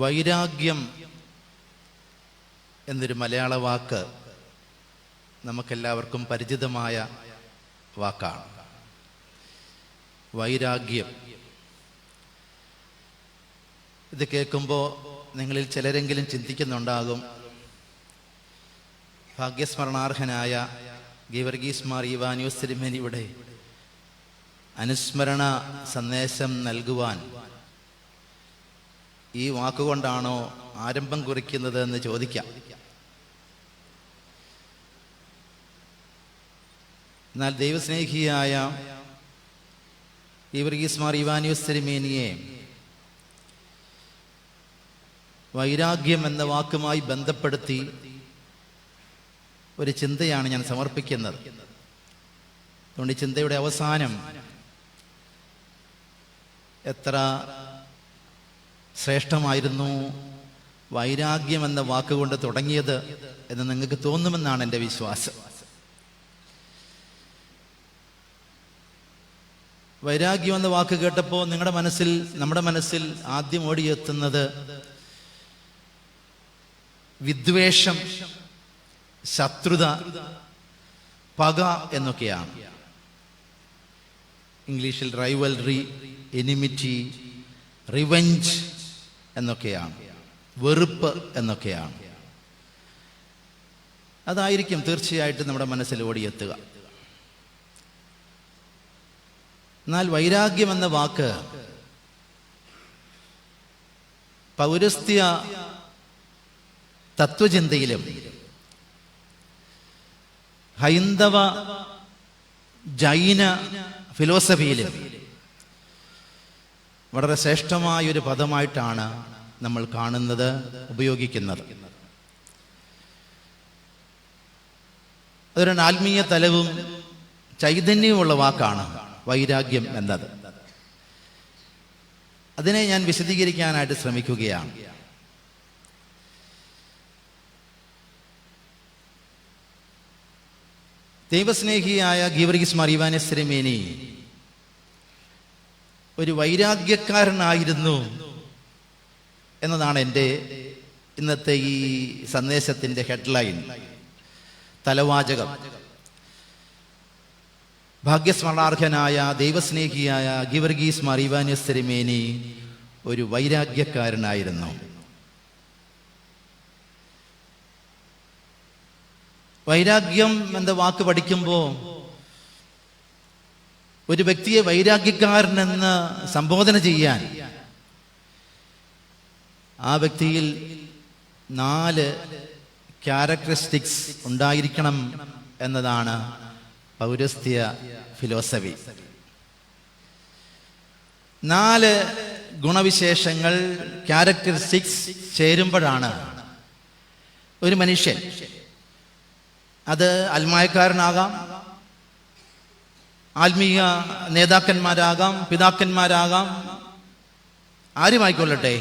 വൈരാഗ്യം എന്നൊരു മലയാള വാക്ക് നമുക്കെല്ലാവർക്കും പരിചിതമായ വാക്കാണ്. വൈരാഗ്യം. ഇത് കേൾക്കുമ്പോൾ നിങ്ങളിൽ ചിലരെങ്കിലും ചിന്തിക്കുന്നുണ്ടാകും, ഭാഗ്യസ്മരണാർഹനായ ഗീവർഗീസ് മാർ ഈവാനിയോസ് തിരുമേനിയുടെ അനുസ്മരണ സന്ദേശം നൽകുവാൻ ഈ വാക്കുകൊണ്ടാണോ ആരംഭം കുറിക്കുന്നത് എന്ന് ചോദിക്കാം. എന്നാൽ ദൈവസ്നേഹിയായ ഗീവർഗീസ് മാർ ഈവാനിയോസ് തിരുമേനിയെ വൈരാഗ്യം എന്ന വാക്കുമായി ബന്ധപ്പെടുത്തി ഒരു ചിന്തയാണ് ഞാൻ സമർപ്പിക്കുന്നത്. അതുകൊണ്ട് ഈ ചിന്തയുടെ അവസാനം എത്ര ശ്രേഷ്ഠമായിരുന്നു വൈരാഗ്യം എന്ന വാക്കുകൊണ്ട് തുടങ്ങിയത് എന്ന് നിങ്ങൾക്ക് തോന്നുമെന്നാണ് എൻ്റെ വിശ്വാസം. വൈരാഗ്യം എന്ന വാക്ക് കേട്ടപ്പോൾ നമ്മുടെ മനസ്സിൽ ആദ്യം ഓടിയെത്തുന്നത് വിദ്വേഷം, ശത്രുത, പക എന്നൊക്കെയാണ്. ഇംഗ്ലീഷിൽ റൈവൽറി, എനിമിറ്റി, റിവെഞ്ച് എന്നൊക്കെയാണ്, വെറുപ്പ് എന്നൊക്കെയാണ്. അതായിരിക്കും തീർച്ചയായിട്ടും നമ്മുടെ മനസ്സിൽ ഓടിയെത്തുക. എന്നാൽ വൈരാഗ്യം എന്ന വാക്ക് പൗരസ്ത്യ തത്വചിന്തയിലും ഹൈന്ദവ ജൈന ഫിലോസഫിയിലും വളരെ ശ്രേഷ്ഠമായൊരു പദമായിട്ടാണ് നമ്മൾ കാണുന്നത്, ഉപയോഗിക്കുന്നത്. അതൊരു ആത്മീയ തലവും ചൈതന്യവുമുള്ള വാക്കാണ് വൈരാഗ്യം എന്നത്. അതിനെ ഞാൻ വിശദീകരിക്കാനായിട്ട് ശ്രമിക്കുകയാണ്. ദൈവസ്നേഹിയായ ഗീവർഗീസ് മാർ ഈവാനിയോസ് തിരുമേനി ഒരു വൈരാഗ്യക്കാരനായിരുന്നു എന്നതാണ് എൻ്റെ ഇന്നത്തെ ഈ സന്ദേശത്തിൻ്റെ ഹെഡ്ലൈൻ, തലവാചകം. ഭാഗ്യസ്മരണാർഹനായ ദൈവസ്നേഹിയായ ഗീവർഗീസ് മാർ ഈവാനിയോസ് തിരുമേനി ഒരു വൈരാഗ്യക്കാരനായിരുന്നു. വൈരാഗ്യം എന്ന വാക്ക് പഠിക്കുമ്പോൾ ഒരു വ്യക്തിയെ വൈരാഗ്യക്കാരനെന്ന് സംബോധന ചെയ്യാൻ ആ വ്യക്തിയിൽ 4 ക്യാരക്ടറിസ്റ്റിക്സ് ഉണ്ടായിരിക്കണം എന്നതാണ് പൗരസ്ത്യ ഫിലോസഫി. 4 ഗുണവിശേഷങ്ങൾ, ക്യാരക്ടറിസ്റ്റിക്സ് ചേരുമ്പോഴാണ് ഒരു മനുഷ്യൻ, അത് അൽമായക്കാരനാകാം, ആത്മീയ നേതാക്കന്മാരാകാം, പിതാക്കന്മാരാകാം, ആരുമായിക്കൊള്ളട്ടെ,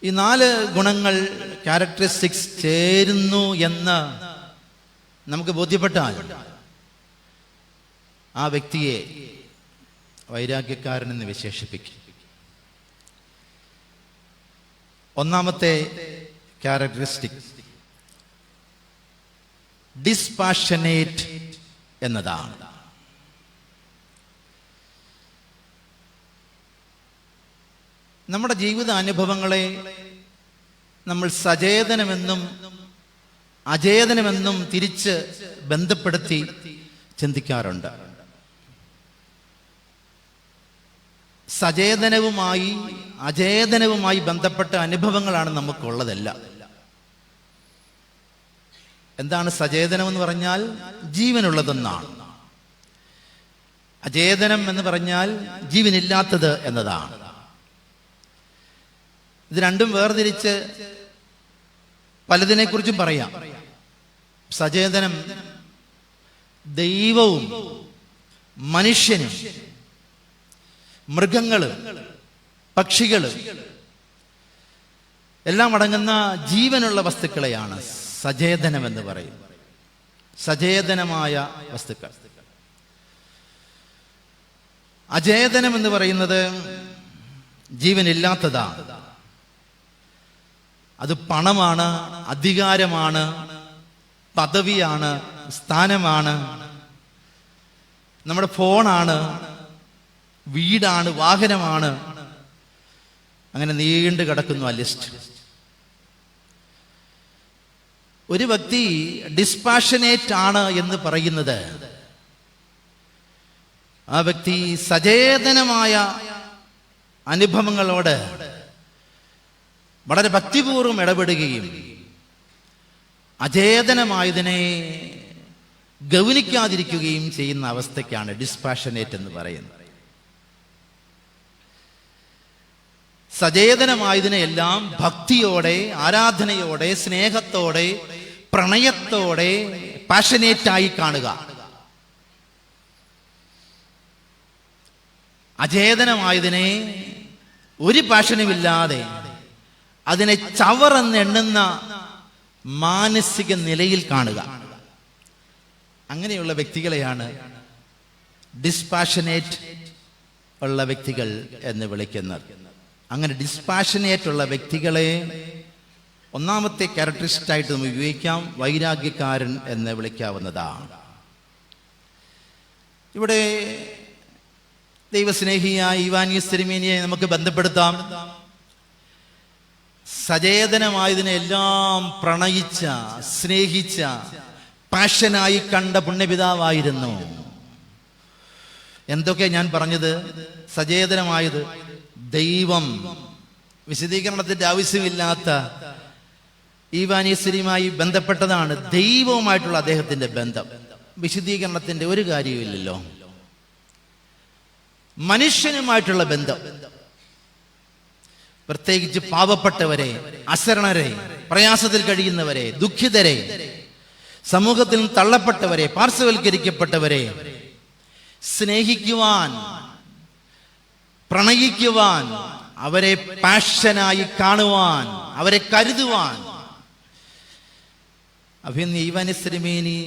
ഈ 4 ഗുണങ്ങൾ, ക്യാരക്ടറിസ്റ്റിക്സ് ചേരുന്നു എന്ന് നമുക്ക് ബോധ്യപ്പെട്ടാൽ ആ വ്യക്തിയെ വൈരാഗ്യക്കാരനെന്ന് വിശേഷിപ്പിക്കും. ഒന്നാമത്തെ ക്യാരക്ടറിസ്റ്റിക് ഡിസ്പാഷനേറ്റ് എന്നതാണ്. നമ്മുടെ ജീവിത അനുഭവങ്ങളെ നമ്മൾ സചേതനമെന്നും അചേതനമെന്നും തിരിച്ച് ബന്ധപ്പെടുത്തി ചിന്തിക്കാറുണ്ട്. സചേതനവുമായി അചേതനവുമായി ബന്ധപ്പെട്ട അനുഭവങ്ങളാണ് നമുക്കുള്ളതെല്ലാം. എന്താണ് സചേതനം എന്ന് പറഞ്ഞാൽ? ജീവനുള്ളതെന്നാണ്. അചേതനം എന്ന് പറഞ്ഞാൽ ജീവനില്ലാത്തത് എന്നതാണ്. ഇത് രണ്ടും വേർതിരിച്ച് പലതിനെക്കുറിച്ചും പറയാം. സചേതനം ദൈവവും മനുഷ്യനും മൃഗങ്ങളും പക്ഷികളും എല്ലാം അടങ്ങുന്ന ജീവനുള്ള വസ്തുക്കളെയാണ് സചേതനം എന്ന് പറയും. സചേതനമായ വസ്തുക്കൾ. അചേതനം എന്ന് പറയുന്നത് ജീവനില്ലാത്തതാണ്. അത് പണമാണ്, അധികാരമാണ്, പദവിയാണ്, സ്ഥാനമാണ്, നമ്മുടെ ഫോണാണ്, വീടാണ്, വാഹനമാണ്. അങ്ങനെ നീണ്ടു കിടക്കുന്നു ആ ലിസ്റ്റ്. ഒരു വ്യക്തി ഡിസ്പാഷനേറ്റ് ആണ് എന്ന് പറയുന്നത് ആ വ്യക്തി സചേതനമായ അനുഭവങ്ങളോട് വളരെ ഭക്തിപൂർവ്വം ഇടപെടുകയും അചേതനമായതിനെ ഗൗനിക്കാതിരിക്കുകയും ചെയ്യുന്ന അവസ്ഥയ്ക്കാണ് ഡിസ്പാഷനേറ്റ് എന്ന് പറയുന്നത്. സചേതനമായതിനെയെല്ലാം ഭക്തിയോടെ, ആരാധനയോടെ, സ്നേഹത്തോടെ, പ്രണയത്തോടെ, പാഷനേറ്റായി കാണുക. അചേതനമായതിനെ ഒരു പാഷനുമില്ലാതെ അതിനെ ചവറെന്നെണ്ണുന്ന മാനസിക നിലയിൽ കാണുക. അങ്ങനെയുള്ള വ്യക്തികളെയാണ് ഡിസ്പാഷനേറ്റ് ഉള്ള വ്യക്തികൾ എന്ന് വിളിക്കുന്നത്. അങ്ങനെ ഡിസ്പാഷനേറ്റ് ഉള്ള വ്യക്തികളെ ഒന്നാമത്തെ ക്യാരക്ടറിസ്റ്റിക് ആയിട്ട് നമുക്ക് ഉപയോഗിക്കാം, വൈരാഗ്യക്കാരൻ എന്ന് വിളിക്കാവുന്നതാണ്. ഇവിടെ ദൈവസ്നേഹിയായ ഈവാനിയോസ് തിരുമേനിയെ നമുക്ക് ബന്ധപ്പെടുത്താം. സചേതനമായതിനെല്ലാം പ്രണയിച്ച, സ്നേഹിച്ച, പാഷനായി കണ്ട പുണ്യപിതാവായിരുന്നു. എന്തൊക്കെ ഞാൻ പറഞ്ഞത്? സചേതനമായത് ദൈവം, വിശദീകരണത്തിന്റെ ആവശ്യമില്ലാത്ത ഈവാനിയോസുമായി ബന്ധപ്പെട്ടതാണ് ദൈവവുമായിട്ടുള്ള അദ്ദേഹത്തിന്റെ ബന്ധം. വിശദീകരണത്തിന്റെ ഒരു കാര്യവുമില്ലല്ലോ. മനുഷ്യനുമായിട്ടുള്ള ബന്ധം, പ്രത്യേകിച്ച് പാവപ്പെട്ടവരെ, അശരണരെ, പ്രയാസത്തിൽ കഴിയുന്നവരെ, ദുഃഖിതരെ, സമൂഹത്തിൽ തള്ളപ്പെട്ടവരെ, പാർശ്വവൽക്കരിക്കപ്പെട്ടവരെ സ്നേഹിക്കുവാൻ, പ്രണയിക്കുവാൻ, അവരെ പാഷനായി കാണുവാൻ, അവരെ കരുതുവാൻ അഭിനന്ദ ഈവാനിയോസ് തിരുമേനി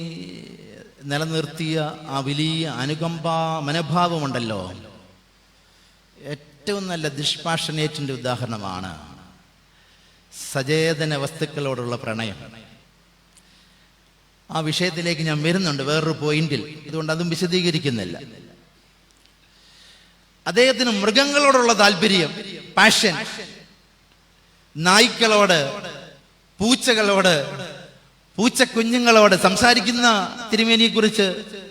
നിലനിർത്തിയ ആ വലിയ അനുകമ്പാ മനോഭാവമുണ്ടല്ലോ, ഏറ്റവും നല്ല ഡിസ്പാഷനേറ്റിന്റെ ഉദാഹരണമാണ് സചേതന വസ്തുക്കളോടുള്ള പ്രണയം. ആ വിഷയത്തിലേക്ക് ഞാൻ വരുന്നുണ്ട് വേറൊരു പോയിന്റിൽ, അതുകൊണ്ട് അതും വിശദീകരിക്കുന്നില്ല. അദ്ദേഹത്തിന് മൃഗങ്ങളോടുള്ള താല്പര്യം, പാഷൻ, നായ്ക്കളോട്, പൂച്ചകളോട്, പൂച്ചക്കുഞ്ഞുങ്ങളോട്. സംസാരിക്കുന്ന തിരുമേനിയെ കുറിച്ച്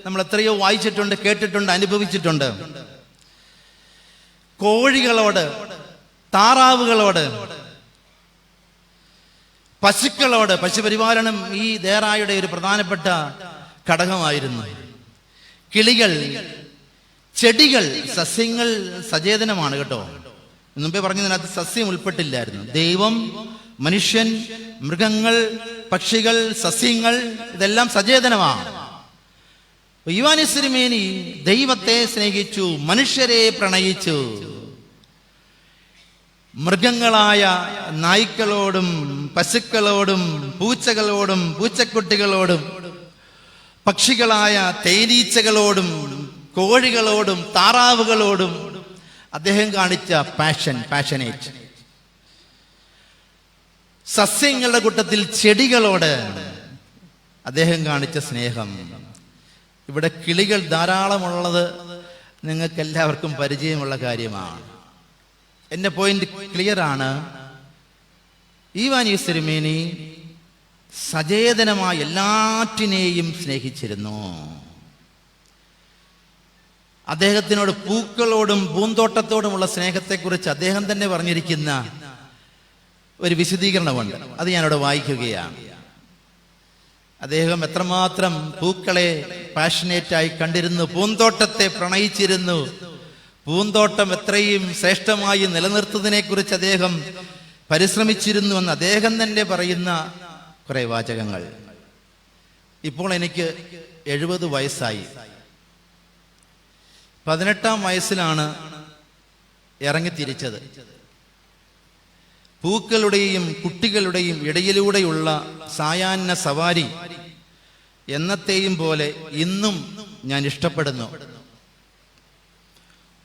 നമ്മൾ എത്രയോ വായിച്ചിട്ടുണ്ട്, കേട്ടിട്ടുണ്ട്, അനുഭവിച്ചിട്ടുണ്ട്. കോഴികളോട്, താറാവുകളോട്, പശുക്കളോട്. പശുപരിപാലനം ഈ ദേറായുടെ ഒരു പ്രധാനപ്പെട്ട ഘടകമായിരുന്നു. കിളികൾ, ചെടികൾ, സസ്യങ്ങൾ സചേതനമാണ് കേട്ടോ. മുമ്പേ പറഞ്ഞതിനകത്ത് സസ്യം ഉൾപ്പെട്ടില്ലായിരുന്നു. ദൈവം, മനുഷ്യൻ, മൃഗങ്ങൾ, പക്ഷികൾ, സസ്യങ്ങൾ, ഇതെല്ലാം സചേതനമാണ്. ഈവാനിയോസ് തിരുമേനി ദൈവത്തെ സ്നേഹിച്ചു, മനുഷ്യരെ പ്രണയിച്ചു. മൃഗങ്ങളായ നായ്ക്കളോടും, പശുക്കളോടും, പൂച്ചകളോടും, പൂച്ചക്കുട്ടികളോടും, പക്ഷികളായ തേനീച്ചകളോടും, കോഴികളോടും, താറാവുകളോടും അദ്ദേഹം കാണിച്ച പാഷനേറ്റ്. സസ്യങ്ങളുടെ കൂട്ടത്തിൽ ചെടികളോട് അദ്ദേഹം കാണിച്ച സ്നേഹം. ഇവിടെ കിളികൾ ധാരാളമുള്ളത് നിങ്ങൾക്ക് എല്ലാവർക്കും പരിചയമുള്ള കാര്യമാണ്. എൻ്റെ പോയിന്റ് ക്ലിയർ ആണ്. ഈവാനിയോസ് തിരുമേനി സചേതനമായ എല്ലാറ്റിനെയും സ്നേഹിച്ചിരുന്നു. അദ്ദേഹത്തിനോട് പൂക്കളോടും പൂന്തോട്ടത്തോടുമുള്ള സ്നേഹത്തെക്കുറിച്ച് അദ്ദേഹം തന്നെ പറഞ്ഞിരിക്കുന്ന ഒരു വിശദീകരണമുണ്ട്. അത് ഞാനിവിടെ വായിക്കുകയാണ്. അദ്ദേഹം എത്രമാത്രം പൂക്കളെ പാഷനേറ്റായി കണ്ടിരുന്നു, പൂന്തോട്ടത്തെ പ്രണയിച്ചിരുന്നു, പൂന്തോട്ടം എത്രയും ശ്രേഷ്ഠമായി നിലനിർത്തുന്നതിനെ കുറിച്ച് അദ്ദേഹം പരിശ്രമിച്ചിരുന്നു എന്ന് അദ്ദേഹം തന്നെ പറയുന്ന കുറെ വാചകങ്ങൾ. ഇപ്പോൾ എനിക്ക് 70 വയസ്സായി. 18-ാം വയസ്സിലാണ് ഇറങ്ങിത്തിരിച്ചത്. പൂക്കളുടെയും കുട്ടികളുടെയും ഇടയിലൂടെയുള്ള സായാഹ്ന സവാരി എന്നത്തെയും പോലെ ഇന്നും ഞാൻ ഇഷ്ടപ്പെടുന്നു.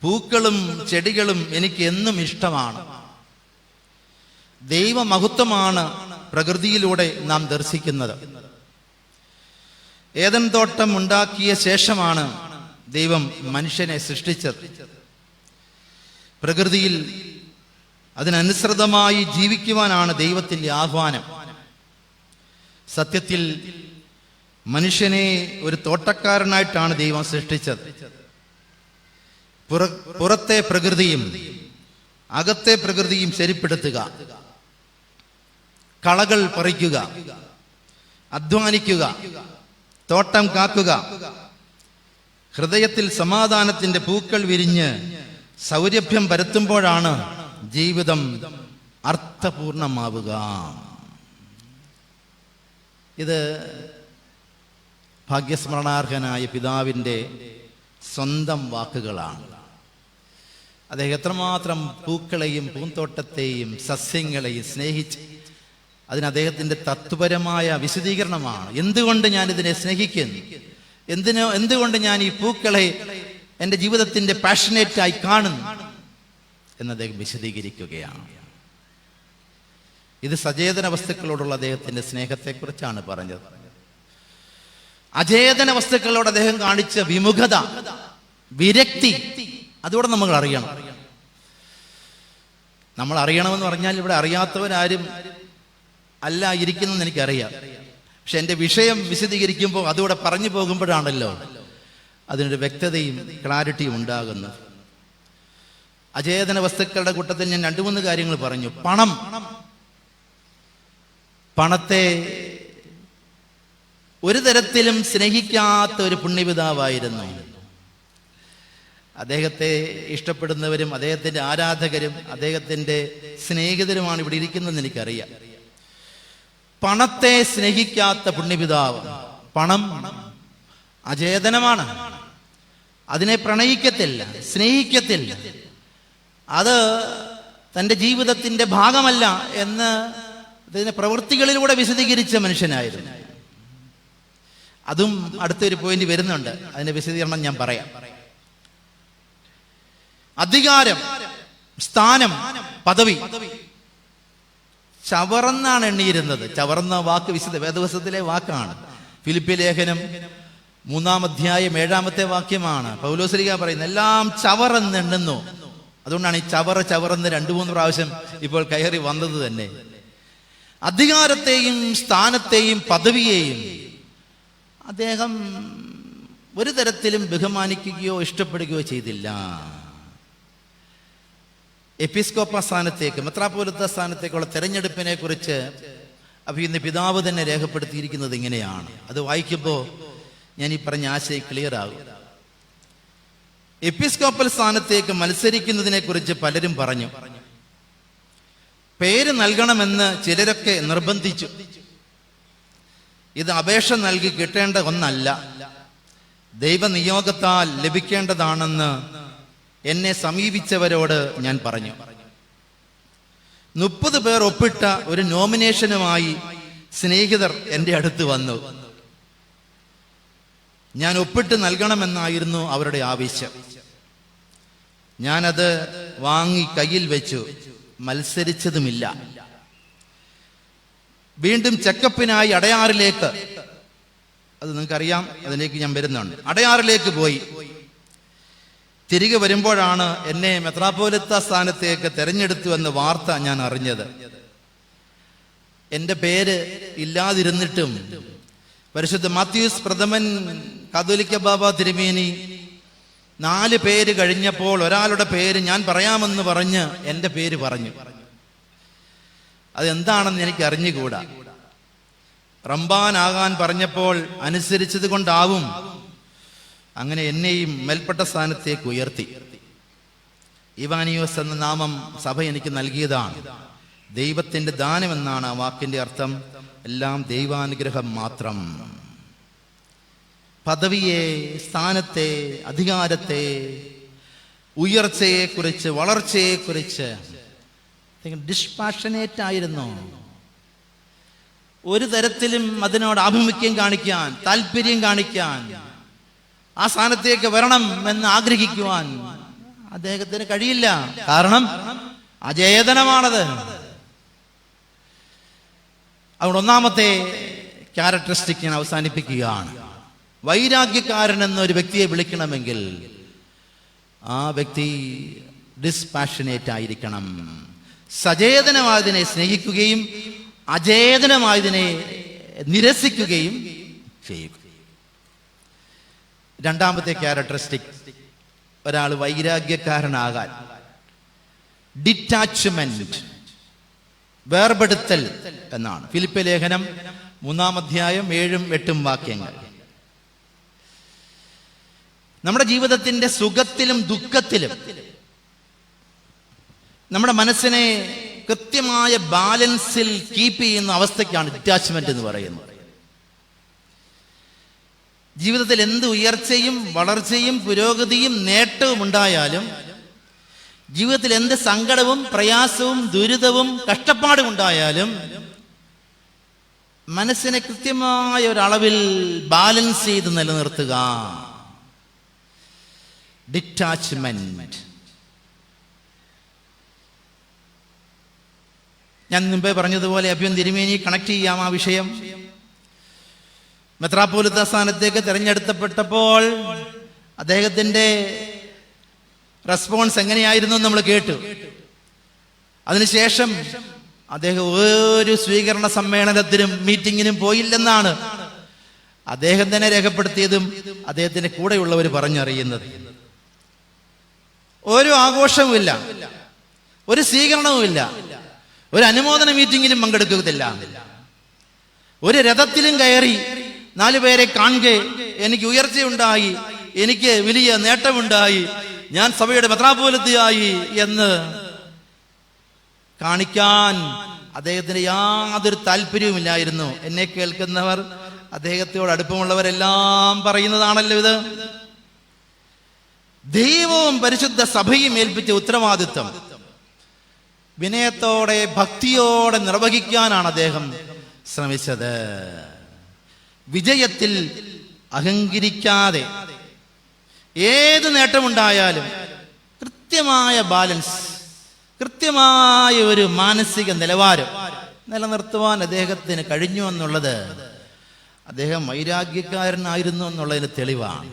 പൂക്കളും ചെടികളും എനിക്ക് എന്നും ഇഷ്ടമാണ്. ദൈവമഹത്വമാണ് പ്രകൃതിയിലൂടെ നാം ദർശിക്കുന്നത്. ഏദൻ തോട്ടം ഉണ്ടാക്കിയ ശേഷമാണ് ദൈവം മനുഷ്യനെ സൃഷ്ടിച്ചത്. പ്രകൃതിയിൽ അതിനനുസൃതമായി ജീവിക്കുവാനാണ് ദൈവത്തിൻ്റെ ആഹ്വാനം. സത്യത്തിൽ മനുഷ്യനെ ഒരു തോട്ടക്കാരനായിട്ടാണ് ദൈവം സൃഷ്ടിച്ചത്. പുറത്തെ പ്രകൃതിയും അകത്തെ പ്രകൃതിയും ശരിപ്പെടുത്തുക, കളകൾ പറിക്കുക, അധ്വാനിക്കുക, തോട്ടം കാക്കുക, ഹൃദയത്തിൽ സമാധാനത്തിന്റെ പൂക്കൾ വിരിഞ്ഞ് സൗരഭ്യം പരത്തുമ്പോഴാണ് ജീവിതം അർത്ഥപൂർണമാവുക. ഇത് ഭാഗ്യസ്മരണാർഹനായ പിതാവിൻ്റെ സ്വന്തം വാക്കുകളാണ്. അദ്ദേഹം എത്രമാത്രം പൂക്കളെയും പൂന്തോട്ടത്തെയും സസ്യങ്ങളെയും സ്നേഹിച്ച്, അതിന് അദ്ദേഹത്തിൻ്റെ തത്വപരമായ വിശദീകരണമാണ്. എന്തുകൊണ്ട് ഞാൻ ഇതിനെ സ്നേഹിക്കുന്നു, എന്തുകൊണ്ട് ഞാൻ ഈ പൂക്കളെ എൻ്റെ ജീവിതത്തിൻ്റെ പാഷനേറ്റായി കാണുന്നു എന്ന് അദ്ദേഹം വിശദീകരിക്കുകയാണ്. ഇത് സചേതന വസ്തുക്കളോടുള്ള അദ്ദേഹത്തിൻ്റെ സ്നേഹത്തെക്കുറിച്ചാണ് പറഞ്ഞത്. അചേതന വസ്തുക്കളോട് അദ്ദേഹം കാണിച്ച വിമുഖത, വിരക്തി, അതുകൂടെ നമ്മൾ അറിയണം. നമ്മൾ അറിയണമെന്ന് പറഞ്ഞാൽ ഇവിടെ അറിയാത്തവരാരും അല്ല ഇരിക്കുന്നെന്ന് എനിക്കറിയാം. പക്ഷെ എൻ്റെ വിഷയം വിശദീകരിക്കുമ്പോൾ അതുകൂടെ പറഞ്ഞു പോകുമ്പോഴാണല്ലോ അതിനൊരു വ്യക്തതയും ക്ലാരിറ്റിയും ഉണ്ടാകുന്നത്. അചേതന വസ്തുക്കളുടെ കൂട്ടത്തിൽ ഞാൻ 2-3 കാര്യങ്ങൾ പറഞ്ഞു. പണത്തെ ഒരു തരത്തിലും സ്നേഹിക്കാത്ത ഒരു പുണ്യപിതാവായിരുന്നു. അദ്ദേഹത്തെ ഇഷ്ടപ്പെടുന്നവരും അദ്ദേഹത്തിൻ്റെ ആരാധകരും അദ്ദേഹത്തിൻ്റെ സ്നേഹിതരുമാണ് ഇവിടെ ഇരിക്കുന്നതെന്ന് എനിക്കറിയാം. പണത്തെ സ്നേഹിക്കാത്ത പുണ്യപിതാവ്. പണം അചേതനമാണ്, അതിനെ പ്രണയിക്കത്തില്ല, സ്നേഹിക്കത്തില്ല, അത് തൻ്റെ ജീവിതത്തിൻ്റെ ഭാഗമല്ല എന്ന് അതിനെ പ്രവൃത്തികളിലൂടെ വിശദീകരിച്ച മനുഷ്യനായിരുന്നു. അതും അടുത്തൊരു പോയിന്റ് വരുന്നുണ്ട്, അതിന്റെ വിശദീകരണം ഞാൻ പറയാം. അധികാരം, സ്ഥാനം, പദവി ചവറന്നാണ് എണ്ണിയിരുന്നത്. ചവറന്ന വാക്ക് വിശുദ്ധ വേദപുസ്തകത്തിലെ വാക്കാണ്. ഫിലിപ്പി ലേഖനം 3-ാം അധ്യായം 7-ാമത്തെ വാക്യമാണ്. പൗലോസ്ലീഹ പറയുന്നത് എല്ലാം ചവറെന്ന് എണ്ണുന്നു. അതുകൊണ്ടാണ് ഈ ചവറെന്ന് 2-3 പ്രാവശ്യം ഇപ്പോൾ കയറി വന്നത് തന്നെ. അധികാരത്തെയും സ്ഥാനത്തെയും പദവിയെയും അദ്ദേഹം ഒരു തരത്തിലും ബഹുമാനിക്കുകയോ ഇഷ്ടപ്പെടുകയോ ചെയ്തില്ല. എപ്പിസ്കോപ്പ സ്ഥാനത്തേക്ക്, മെത്രാപ്പോലിത്ത സ്ഥാനത്തേക്കുള്ള തെരഞ്ഞെടുപ്പിനെ കുറിച്ച് അഭിനന്ദ പിതാവ് തന്നെ രേഖപ്പെടുത്തിയിരിക്കുന്നത് ഇങ്ങനെയാണ്. അത് വായിക്കുമ്പോൾ ഞാൻ ഈ പറഞ്ഞ ആശയം ക്ലിയർ ആകും. എപ്പിസ്കോപ്പൽ സ്ഥാനത്തേക്ക് മത്സരിക്കുന്നതിനെ കുറിച്ച് പലരും പറഞ്ഞു. പേര് നൽകണമെന്ന് ചിലരൊക്കെ നിർബന്ധിച്ചു. ഇത് അപേക്ഷ നൽകി കിട്ടേണ്ട ഒന്നല്ല, ദൈവനിയോഗത്താൽ ലഭിക്കേണ്ടതാണെന്ന് എന്നെ സമീപിച്ചവരോട് ഞാൻ പറഞ്ഞു. 30 പേർ ഒപ്പിട്ട ഒരു നോമിനേഷനുമായി സ്നേഹിതർ എൻ്റെ അടുത്ത് വന്നു. ഞാൻ ഒപ്പിട്ട് നൽകണമെന്നായിരുന്നു അവരുടെ ആവശ്യം. ഞാനത് വാങ്ങി കയ്യിൽ വെച്ചു, മത്സരിച്ചതുമില്ല. വീണ്ടും ചെക്കപ്പിനായി അടയാറിലേക്ക്, അത് നിങ്ങൾക്കറിയാം, അതിലേക്ക് ഞാൻ വരുന്നുണ്ട്. അടയാറിലേക്ക് പോയി. തിരികെ വരുമ്പോഴാണ് എന്നെ മെത്രാപ്പോലിത്ത സ്ഥാനത്തേക്ക് തെരഞ്ഞെടുത്തു എന്ന വാർത്ത ഞാൻ അറിഞ്ഞത്. എൻ്റെ പേര് ഇല്ലാതിരുന്നിട്ടും പരിശുദ്ധ മാത്യൂസ് പ്രഥമൻ കാതോലിക്ക ബാബ തിരുമേനി 4 പേര് കഴിഞ്ഞപ്പോൾ ഒരാളുടെ പേര് ഞാൻ പറയാമെന്ന് പറഞ്ഞ് എൻ്റെ പേര് പറഞ്ഞു. അതെന്താണെന്ന് എനിക്ക് അറിഞ്ഞുകൂടാ. റംബാനാകാൻ പറഞ്ഞപ്പോൾ അനുസരിച്ചത് കൊണ്ടാവും അങ്ങനെ എന്നെയും മേൽപ്പെട്ട സ്ഥാനത്തേക്ക് ഉയർത്തി. ഇവാനിയോസ് എന്ന നാമം സഭ എനിക്ക് നൽകിയതാണ്. ദൈവത്തിൻ്റെ ദാനമെന്നാണ് ആ വാക്കിന്റെ അർത്ഥം. എല്ലാം ദൈവാനുഗ്രഹം മാത്രം. പദവിയെ, സ്ഥാനത്തെ, അധികാരത്തെ, ഉയർച്ചയെക്കുറിച്ച്, വളർച്ചയെക്കുറിച്ച് ഡിസ്പാഷനേറ്റ് ആയിരുന്നു. ഒരു തരത്തിലും അതിനോട് ആഭിമുഖ്യം കാണിക്കാൻ, താല്പര്യം കാണിക്കാൻ, ആ സ്ഥാനത്തേക്ക് വരണം എന്ന് ആഗ്രഹിക്കുവാൻ അദ്ദേഹത്തിന് കഴിയില്ല. കാരണം അചേതനമാണത്. അതുകൊണ്ട് ഒന്നാമത്തെ ക്യാരക്ടറിസ്റ്റിക് ഞാൻ അവസാനിപ്പിക്കുകയാണ്. വൈരാഗ്യക്കാരൻ എന്നൊരു വ്യക്തിയെ വിളിക്കണമെങ്കിൽ ആ വ്യക്തി ഡിസ്പാഷനേറ്റ് ആയിരിക്കണം. സചേതനമായതിനെ സ്നേഹിക്കുകയും അചേതനമായതിനെ നിരസിക്കുകയും ചെയ്യുക. രണ്ടാമത്തെ ക്യാരക്ടറിസ്റ്റിക്, ഒരാൾ വൈരാഗ്യക്കാരനാകാൻ ഡിറ്റാച്ച്മെന്റ്, വേർപെടുത്തൽ എന്നാണ്. ഫിലിപ്പ് ലേഖനം 3-ാം അധ്യായം 7-8 വാക്യങ്ങൾ. നമ്മുടെ ജീവിതത്തിന്റെ സുഖത്തിലും ദുഃഖത്തിലും നമ്മുടെ മനസ്സിനെ കൃത്യമായ ബാലൻസിൽ കീപ്പ് ചെയ്യുന്ന അവസ്ഥയ്ക്കാണ് ഡിറ്റാച്ച്മെന്റ് എന്ന് പറയുന്നത്. ജീവിതത്തിൽ എന്ത് ഉയർച്ചയും വളർച്ചയും പുരോഗതിയും നേട്ടവും ഉണ്ടായാലും, ജീവിതത്തിൽ എന്ത് സങ്കടവും പ്രയാസവും ദുരിതവും കഷ്ടപ്പാടും ഉണ്ടായാലും, മനസ്സിനെ കൃത്യമായ ഒരളവിൽ ബാലൻസ് ചെയ്ത് നിലനിർത്തുക. ഡിറ്റാച്ച്മെന്റ്. ഞാൻ മുമ്പേ പറഞ്ഞതുപോലെ അഭിയൻ തിരുമേനി കണക്ട് ചെയ്യാം ആ വിഷയം. മെത്രാപ്പോലിത്ത സ്ഥാനത്തേക്ക് തിരഞ്ഞെടുക്കപ്പെട്ടപ്പോൾ അദ്ദേഹത്തിന്റെ റെസ്പോൺസ് എങ്ങനെയായിരുന്നു നമ്മൾ കേട്ടു. അതിനുശേഷം അദ്ദേഹം ഒരു സ്വീകരണ സമ്മേളനത്തിനും മീറ്റിങ്ങിനും പോയില്ലെന്നാണ് അദ്ദേഹം തന്നെ രേഖപ്പെടുത്തിയതും അദ്ദേഹത്തിന്റെ കൂടെയുള്ളവർ പറഞ്ഞറിയുന്നത്. ഒരു ആഘോഷവുമില്ല, ഒരു സ്വീകരണവുമില്ല, ഒരു അനുമോദന മീറ്റിങ്ങിലും പങ്കെടുക്കുകയില്ല. ഒരു രഥത്തിലും കയറി 4 പേരെ കാണുക, എനിക്ക് ഉയർച്ചയുണ്ടായി, എനിക്ക് വലിയ നേട്ടമുണ്ടായി, ഞാൻ സഭയുടെ മെത്രാപ്പോലിത്തയായി എന്ന് കാണിക്കാൻ അദ്ദേഹത്തിന് യാതൊരു താല്പര്യവുമില്ലായിരുന്നു. എന്നെ കേൾക്കുന്നവർ, അദ്ദേഹത്തോട് അടുപ്പമുള്ളവരെല്ലാം പറയുന്നതാണല്ലോ ഇത്. ദൈവവും പരിശുദ്ധ സഭയും ഏൽപ്പിച്ച ഉത്തരവാദിത്വം വിനയത്തോടെ ഭക്തിയോടെ നിർവഹിക്കാനാണ് അദ്ദേഹം ശ്രമിച്ചത്. വിജയത്തിൽ അഹങ്കരിക്കാതെ ഏത് നേട്ടമുണ്ടായാലും കൃത്യമായ ബാലൻസ്, കൃത്യമായ ഒരു മാനസിക നിലവാരം നിലനിർത്തുവാൻ അദ്ദേഹത്തിന് കഴിഞ്ഞു എന്നുള്ളത് അദ്ദേഹം വൈരാഗ്യക്കാരനായിരുന്നു എന്നുള്ളതിന് തെളിവാണ്.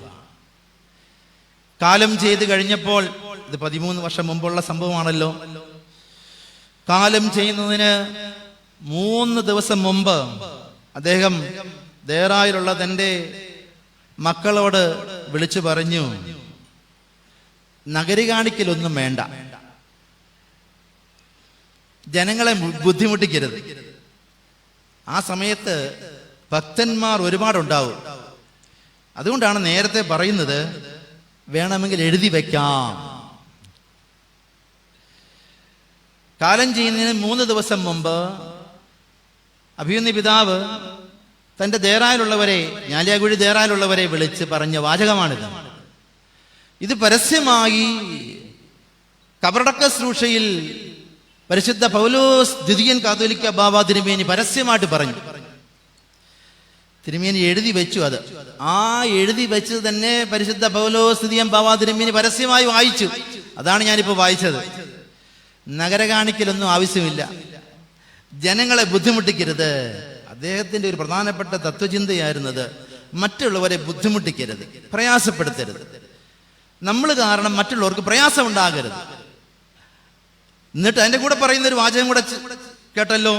കാലം ചെയ്ത് കഴിഞ്ഞപ്പോൾ, ഇത് 13 വർഷം മുമ്പുള്ള സംഭവമാണല്ലോ, കാലം ചെയ്യുന്നതിന് 3 ദിവസം മുമ്പ് അദ്ദേഹം ദേറായിലുള്ള തൻ്റെ മക്കളോട് വിളിച്ചു പറഞ്ഞു, നഗരി കാണിക്കലൊന്നും വേണ്ട, ജനങ്ങളെ ബുദ്ധിമുട്ടിക്കരുത്. ആ സമയത്ത് ഭക്തന്മാർ ഒരുപാടുണ്ടാവും. അതുകൊണ്ടാണ് നേരത്തെ പറയുന്നത്, വേണമെങ്കിൽ എഴുതി വെക്കാം. കാലം ചെയ്യുന്നതിന് 3 ദിവസം മുമ്പ് അഭിമന്യ പിതാവ് തൻ്റെ ദേറായിലുള്ളവരെ, ഞാലിയാകുഴി ദേറായിലുള്ളവരെ വിളിച്ച് പറഞ്ഞ വാചകമാണിത്. ഇത് പരസ്യമായി കബറടക്ക ശുശ്രൂഷയിൽ പരിശുദ്ധ പൗലോസ് ദ്വിതീയൻ കാതോലിക്ക ബാബ തിരുമേനി പരസ്യമായിട്ട് പറഞ്ഞു. തിരുമേനി എഴുതി വെച്ചു. അത് ആ എഴുതി വെച്ചത് തന്നെ പരിശുദ്ധ പൗലോസ് ദ്വിതീയൻ ബാബ തിരുമേനി പരസ്യമായി വായിച്ചു. അതാണ് ഞാനിപ്പോൾ വായിച്ചത്. നഗര കാണിക്കലൊന്നും ആവശ്യമില്ല, ജനങ്ങളെ ബുദ്ധിമുട്ടിക്കരുത്. അദ്ദേഹത്തിന്റെ ഒരു പ്രധാനപ്പെട്ട തത്വചിന്തയായിരുന്നത് മറ്റുള്ളവരെ ബുദ്ധിമുട്ടിക്കരുത്, പ്രയാസപ്പെടുത്തരുത്. നമ്മൾ കാരണം മറ്റുള്ളവർക്ക് പ്രയാസം ഉണ്ടാകരുത്. എന്നിട്ട് അതിന്റെ കൂടെ പറയുന്ന ഒരു വാചകം കൂടെ കേട്ടല്ലോ,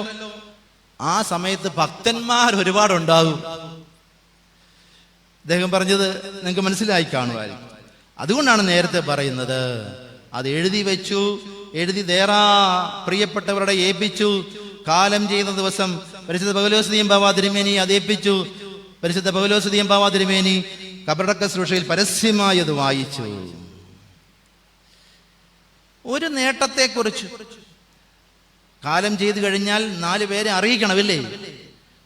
ആ സമയത്ത് ഭക്തന്മാർ ഒരുപാടുണ്ടാകും. അദ്ദേഹം പറഞ്ഞത് നിങ്ങൾക്ക് മനസ്സിലായി കാണുമായിരിക്കും. അതുകൊണ്ടാണ് നേരത്തെ പറയുന്നത്, അത് എഴുതി വെച്ചു, എഴുതി ദേറാ പ്രിയപ്പെട്ടവരുടെ ഏൽപ്പിച്ചു. കാലം ചെയ്യുന്ന ദിവസം പരിശുദ്ധ പൗലോസ് ബാവ തിരുമേനി അത് ഏൽപ്പിച്ചു. പരിശുദ്ധ പൗലോസ് ബാവ തിരുമേനി കബറടക്ക ശുശ്രൂഷയിൽ പരസ്യമായി അത് വായിച്ചു. ഒരു നേട്ടത്തെക്കുറിച്ച് കാലം ചെയ്തു കഴിഞ്ഞാൽ 4 പേരെ അറിയിക്കണമില്ലേ?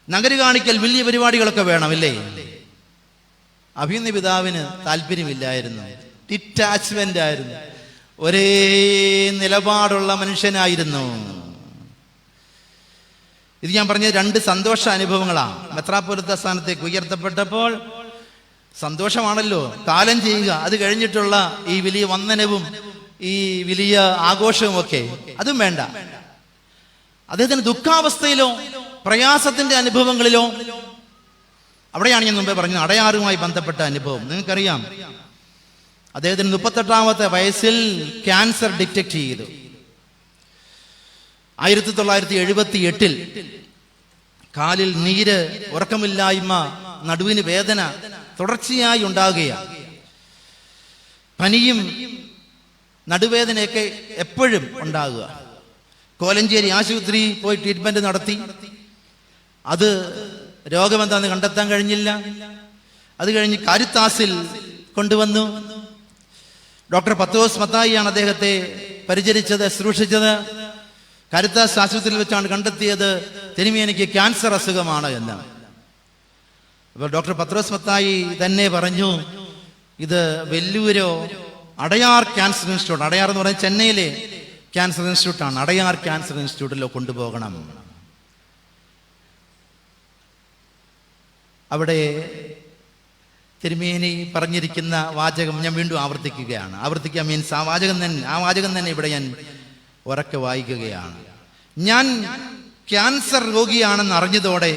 നഗരി കാണിക്കൽ വലിയ പരിപാടികളൊക്കെ വേണമില്ലേ? അഭിമന്യ പിതാവിന് താല്പര്യമില്ലായിരുന്നു, ഡിറ്റാച്ച്മെന്റ് ആയിരുന്നു, ഒരേ നിലപാടുള്ള മനുഷ്യനായിരുന്നു. ഇത് ഞാൻ പറഞ്ഞ 2 സന്തോഷ അനുഭവങ്ങളാണ്. മെത്രാപ്പോലിത്ത സ്ഥാനത്തേക്ക് ഉയർത്തപ്പെട്ടപ്പോൾ സന്തോഷമാണല്ലോ, കാലം ചെയ്യുക. അത് കഴിഞ്ഞിട്ടുള്ള ഈ വലിയ വന്ദനവും ഈ വലിയ ആഘോഷവും ഒക്കെ അതും വേണ്ട. അദ്ദേഹത്തിന് ദുഃഖാവസ്ഥയിലോ പ്രയാസത്തിന്റെ അനുഭവങ്ങളിലോ? അവിടെയാണ് ഞാൻ മുമ്പേ പറഞ്ഞത് അടയാറുമായി ബന്ധപ്പെട്ട അനുഭവം. നിങ്ങൾക്കറിയാം, അദ്ദേഹത്തിന് 38-ാമത്തെ വയസ്സിൽ ക്യാൻസർ ഡിറ്റക്ട് ചെയ്തു. 1978 കാലിൽ നീര്, ഉറക്കമില്ലായ്മ, നടുവിന് വേദന തുടർച്ചയായി ഉണ്ടാകുകയാണ്. പനിയും നടുവേദനയൊക്കെ എപ്പോഴും ഉണ്ടാകുക. കോലഞ്ചേരി ആശുപത്രി പോയി ട്രീറ്റ്മെന്റ് നടത്തി. അത് രോഗമെന്താന്ന് കണ്ടെത്താൻ കഴിഞ്ഞില്ല. അത് കഴിഞ്ഞ് കാരിത്താസിൽ കൊണ്ടുവന്നു. ഡോക്ടർ പത്രോസ് മത്തായിയാണ് അദ്ദേഹത്തെ പരിചരിച്ചത്, ശുശ്രൂഷിച്ചത്. കാരിത്താസ് ആശുപത്രിയിൽ വെച്ചാണ് കണ്ടെത്തിയത് തിരുമേനിക്ക് ക്യാൻസർ അസുഖമാണ് എന്ന്. അപ്പോൾ ഡോക്ടർ പത്രോസ് മത്തായി തന്നെ പറഞ്ഞു, ഇത് വെല്ലൂരോ അടയാർ ക്യാൻസർ ഇൻസ്റ്റിറ്റ്യൂട്ട്, അടയാർ എന്ന് പറയുന്നത് ചെന്നൈയിലെ ക്യാൻസർ ഇൻസ്റ്റിറ്റ്യൂട്ടാണ്, അടയാർ ക്യാൻസർ ഇൻസ്റ്റിറ്റ്യൂട്ടിലോ കൊണ്ടുപോകണം. അവിടെ തിരുമേനി പറഞ്ഞിരിക്കുന്ന വാചകം ഞാൻ വീണ്ടും ആവർത്തിക്കുകയാണ്. ആവർത്തിക്കുക മീൻസ് ആ വാചകം തന്നെ ഇവിടെ ഞാൻ ഉറക്കെ വായിക്കുകയാണ്. ഞാൻ ക്യാൻസർ രോഗിയാണെന്ന് അറിഞ്ഞതോടെ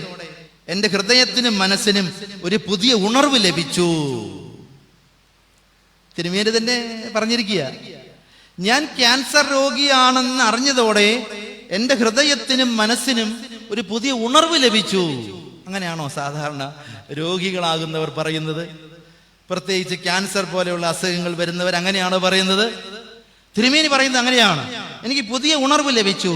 എൻ്റെ ഹൃദയത്തിനും മനസ്സിനും ഒരു പുതിയ ഉണർവ് ലഭിച്ചു. തിരുമേനി തന്നെ പറഞ്ഞിരിക്കുക, ഞാൻ ക്യാൻസർ രോഗിയാണെന്ന് അറിഞ്ഞതോടെ എൻ്റെ ഹൃദയത്തിനും മനസ്സിനും ഒരു പുതിയ ഉണർവ് ലഭിച്ചു. അങ്ങനെയാണോ സാധാരണ രോഗികളാകുന്നവർ പറയുന്നത്? പ്രത്യേകിച്ച് ക്യാൻസർ പോലെയുള്ള അസുഖങ്ങൾ വരുന്നവർ അങ്ങനെയാണോ പറയുന്നത്? തിരുമേനി പറയുന്നത് അങ്ങനെയാണ്. എനിക്ക് പുതിയ ഉണർവ് ലഭിച്ചു.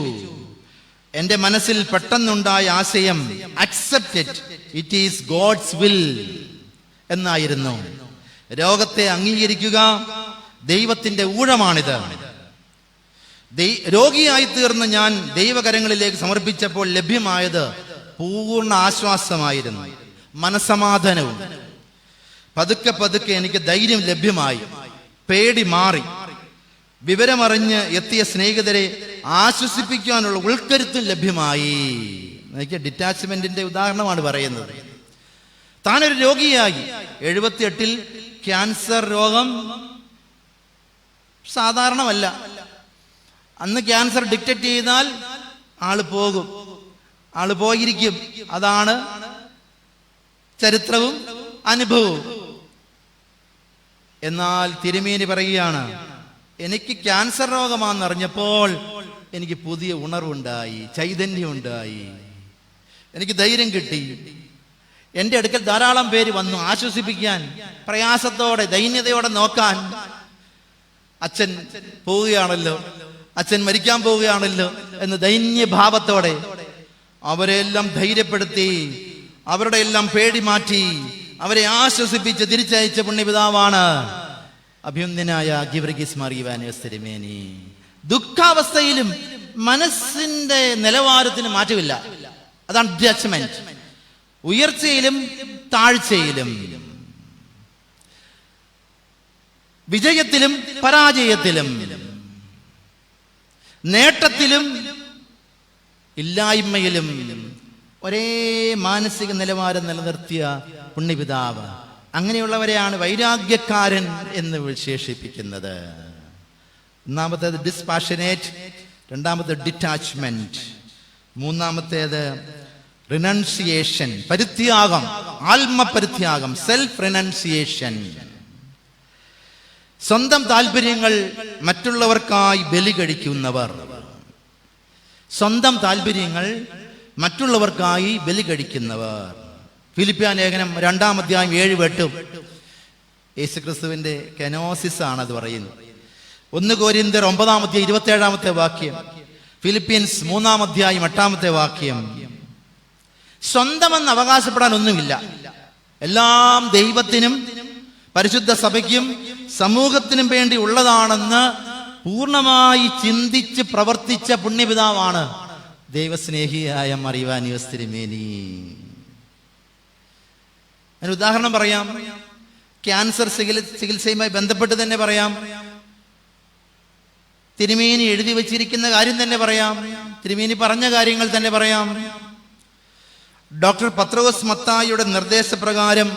എൻ്റെ മനസ്സിൽ പെട്ടെന്നുണ്ടായ ആശയം accept it is God's will എന്നായിരുന്നു. രോഗത്തെ അംഗീകരിക്കുക ദൈവത്തിന്റെ ഊഴമാണിത്. രോഗിയായി തീർന്ന ഞാൻ ദൈവകരങ്ങളിലേക്ക് സമർപ്പിച്ചപ്പോൾ ലഭ്യമായത് പൂർണ്ണ ആശ്വാസമായിരുന്നു, മനസമാധാനവും. പതുക്കെ പതുക്കെ എനിക്ക് ധൈര്യം ലഭ്യമായി, പേടി മാറി. വിവരമറിഞ്ഞ് എത്തിയ സ്നേഹിതരെ ആശ്വസിപ്പിക്കാനുള്ള ഉൾക്കരുത്തും ലഭ്യമായി. എനിക്ക് ഡിറ്റാച്ച്മെന്റിന്റെ ഉദാഹരണമാണ് പറയുന്നത്. താനൊരു രോഗിയായി 78 ക്യാൻസർ രോഗം സാധാരണമല്ല. അന്ന് ക്യാൻസർ ഡിറ്റക്ട് ചെയ്താൽ ആള് പോകും, ആള് പോയിരിക്കും. അതാണ് ചരിത്രവും അനുഭവവും. എന്നാൽ തിരുമേനി പറയുകയാണ്, എനിക്ക് ക്യാൻസർ രോഗമാണെന്നറിഞ്ഞപ്പോൾ എനിക്ക് പുതിയ ഉണർവുണ്ടായി, ചൈതന്യമുണ്ടായി, എനിക്ക് ധൈര്യം കിട്ടി. എൻ്റെ അടുക്കൽ ധാരാളം പേര് വന്നു ആശ്വസിപ്പിക്കാൻ, പ്രയാസത്തോടെ ദൈന്യതയോടെ നോക്കാൻ. അച്ഛൻ പോവുകയാണല്ലോ, അച്ഛൻ മരിക്കാൻ പോവുകയാണല്ലോ എന്ന് ദൈന്യഭാവത്തോടെ അവരെല്ലാം ധൈര്യപ്പെടുത്തി, അവരുടെ എല്ലാം പേടി മാറ്റി, അവരെ ആശ്വസിപ്പിച്ച് തിരിച്ചയച്ച പുണ്യപിതാവാണ് അഭിനന്ദനായ ഗീവർഗീസ് മാർ ഇവാനിയോസ് തിരുമേനി. ദുഃഖാവസ്ഥയിലും മനസ്സിന്റെ നിലവാരത്തിന് മാറ്റമില്ല. അതാണ് ഡിറ്റാച്ച്മെന്റ്. ഉയർച്ചയിലും താഴ്ചയിലും, വിജയത്തിലും പരാജയത്തിലും, നേട്ടത്തിലും ഇല്ലായ്മയിലും ഒരേ മാനസിക നിലവാരം നിലനിർത്തിയ പുണ്യപിതാവ്. അങ്ങനെയുള്ളവരെയാണ് വൈരാഗ്യക്കാരൻ എന്ന് വിശേഷിപ്പിക്കുന്നത്. ഒന്നാമത്തേത് ഡിസ്പാഷനേറ്റ്, രണ്ടാമത്തേത് ഡിറ്റാച്ച്മെന്റ്, മൂന്നാമത്തേത് റിനൗൺസിയേഷൻ, പരിത്യാഗം, ആത്മപരിത്യാഗം, സെൽഫ് റിനൗൺസിയേഷൻ. സ്വന്തം താല്പര്യങ്ങൾ മറ്റുള്ളവർക്കായി ബലി കഴിക്കുന്നവർ, സ്വന്തം താല്പര്യങ്ങൾ മറ്റുള്ളവർക്കായി ബലി കഴിക്കുന്നവർ. ഫിലിപ്പിയാൻ ലേഖനം 2-ാം അധ്യായം 7-8 യേശുക്രിസ്തുവിന്റെ കെനോസിസ് ആണ് അത് പറയുന്നത്. 1 കൊരിന്ത്യർ 9-ാം അധ്യായം 27-ാമത്തെ വാക്യം, ഫിലിപ്പീൻസ് 3-ാം അധ്യായം 8-ാമത്തെ വാക്യം. സ്വന്തമെന്ന് അവകാശപ്പെടാൻ ഒന്നുമില്ല, എല്ലാം ദൈവത്തിനും പരിശുദ്ധ സഭയ്ക്കും സമൂഹത്തിനും വേണ്ടി ഉള്ളതാണെന്ന് പൂർണ്ണമായി ചിന്തിച്ച് പ്രവർത്തിച്ച പുണ്യപിതാവാണ് ദൈവസ്നേഹിയായ മാർ ഇവാനിയോസ് തിരുമേനി. അതിന് ഉദാഹരണം പറയാം, ക്യാൻസർ ചികിത്സയുമായി ബന്ധപ്പെട്ട് തന്നെ പറയാം. തിരുമേനി എഴുതി വച്ചിരിക്കുന്ന കാര്യം തന്നെ പറയാം, തിരുമേനി പറഞ്ഞ കാര്യങ്ങൾ തന്നെ പറയാം. ഡോക്ടർ പത്രോസ് മത്തായിയുടെ നിർദ്ദേശപ്രകാരം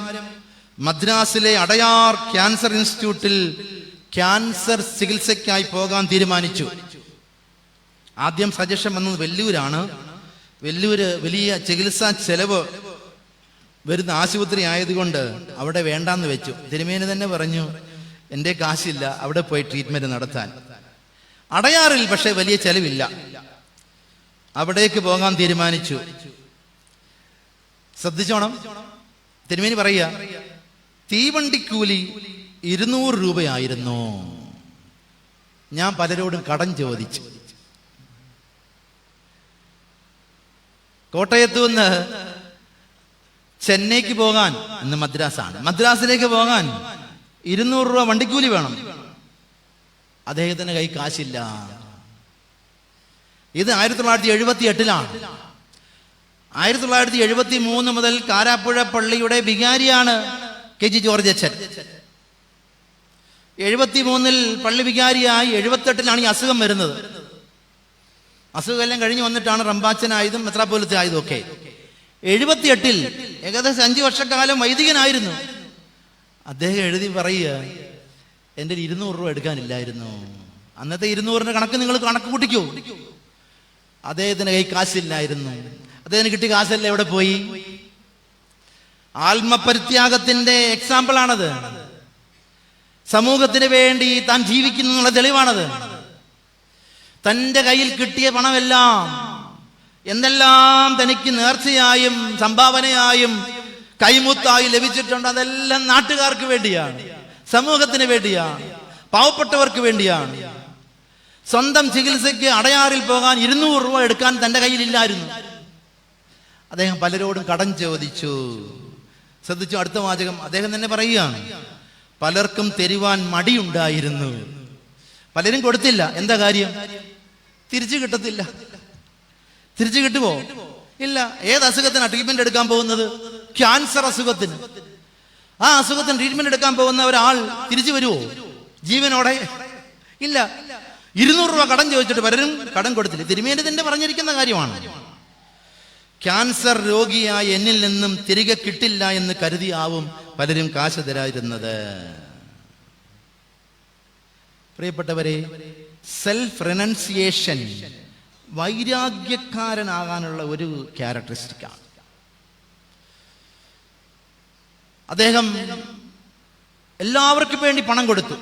മദ്രാസിലെ അടയാർ ക്യാൻസർ ഇൻസ്റ്റിറ്റ്യൂട്ടിൽ ക്യാൻസർ ചികിത്സയ്ക്കായി പോകാൻ തീരുമാനിച്ചു. ആദ്യം സജഷൻ വന്നത് വെല്ലൂരാണ്. വലിയ ചികിത്സാ ചെലവ് വരുന്ന ആശുപത്രി ആയതുകൊണ്ട് അവിടെ വേണ്ടാന്ന് വെച്ചു. തിരുമേനി തന്നെ പറഞ്ഞു, എൻ്റെ കാശില്ല അവിടെ പോയി ട്രീറ്റ്മെന്റ് നടത്താൻ. അടയാറിൽ പക്ഷെ വലിയ ചെലവില്ല, അവിടേക്ക് പോകാൻ തീരുമാനിച്ചു. ശ്രദ്ധിച്ചോണം, തിരുമേനി പറയുക, തീവണ്ടിക്കൂലി 200 രൂപയായിരുന്നു. ഞാൻ പലരോടും കടം ചോദിച്ചു. കോട്ടയത്തു നിന്ന് ചെന്നൈക്ക് പോകാൻ, ഇന്ന് മദ്രാസാണ്, മദ്രാസിലേക്ക് പോകാൻ 200 രൂപ വണ്ടിക്കൂലി വേണം. അദ്ദേഹത്തിന് കൈ കാശില്ല. ഇത് 1978-ലാണ്. 1973 മുതൽ കാരാപ്പുഴ പള്ളിയുടെ വികാരിയാണ് KG ജോർജ് അച്ഛൻ. 73-ൽ പള്ളി വികാരിയായി 78-ലാണ് ഈ അസുഖം വരുന്നത്. അസുഖമെല്ലാം കഴിഞ്ഞ് വന്നിട്ടാണ് റമ്പാച്ചനായതും മെത്രാപ്പോലിത്ത ആയതും ഒക്കെ. 78-ൽ ഏകദേശം 5 വർഷക്കാലം വൈദികനായിരുന്നു. അദ്ദേഹം എഴുതി പറയുക, എൻ്റെ 200 രൂപ എടുക്കാനില്ലായിരുന്നു. അന്നത്തെ 200-ന്റെ കണക്ക് നിങ്ങൾ കണക്ക് കൂട്ടിക്കോ. അദ്ദേഹത്തിന് കൈ കാശില്ലായിരുന്നു. അദ്ദേഹത്തിന് കിട്ടിയ കാശല്ല എവിടെ പോയി? ആത്മപരിത്യാഗത്തിന്റെ എക്സാമ്പിൾ ആണത്. സമൂഹത്തിന് വേണ്ടി താൻ ജീവിക്കുന്നു എന്നുള്ള തെളിവാണത്. തൻ്റെ കയ്യിൽ കിട്ടിയ പണമെല്ലാം എന്തെല്ലാം തനിക്ക് നേർച്ചയായും സംഭാവനയായും കൈമുത്തായി ലഭിച്ചിട്ടുണ്ട്, അതെല്ലാം നാട്ടുകാർക്ക് വേണ്ടിയാണ്, സമൂഹത്തിന് വേണ്ടിയാണ്, പാവപ്പെട്ടവർക്ക് വേണ്ടിയാണ്. സ്വന്തം ചികിത്സയ്ക്ക് അടയാറിൽ പോകാൻ 200 രൂപ എടുക്കാൻ തൻ്റെ കയ്യിലില്ലായിരുന്നു. അദ്ദേഹം പലരോടും കടം ചോദിച്ചു. ശ്രദ്ധിച്ചു, അടുത്ത വാചകം അദ്ദേഹം തന്നെ പറയുകയാണ്, പലർക്കും തരുവാൻ മടിയുണ്ടായിരുന്നു. പലരും കൊടുത്തില്ല. എന്താ കാര്യം? തിരിച്ചു കിട്ടത്തില്ല. തിരിച്ചു കിട്ടുമോ? ഇല്ല. ഏത് അസുഖത്തിനാണ് ട്രീറ്റ്മെന്റ് എടുക്കാൻ പോകുന്നത്? ക്യാൻസർ അസുഖത്തിന്. ആ അസുഖത്തിന് ട്രീറ്റ്മെന്റ് എടുക്കാൻ പോകുന്ന ഒരാൾ തിരിച്ചു വരുമോ ജീവനോടെ? ഇല്ല. 200 രൂപ കടം ചോദിച്ചിട്ട് പലരും കടം കൊടുത്തില്ല. തിരുമേനി തന്നെ പറഞ്ഞിരിക്കുന്ന കാര്യമാണ്. ക്യാൻസർ രോഗിയായ എന്നിൽ നിന്നും തിരികെ കിട്ടില്ല എന്ന് കരുതിയാവും പലരും കാശ് തരാതിരുന്നത്. പ്രിയപ്പെട്ടവരെ, സെൽഫ് റെനൗൺസിയേഷൻ വൈരാഗ്യക്കാരനാകാനുള്ള ഒരു ക്യാരക്ടറിസ്റ്റിക്കാണ്. അദ്ദേഹം എല്ലാവർക്കും വേണ്ടി പണം കൊടുത്തു.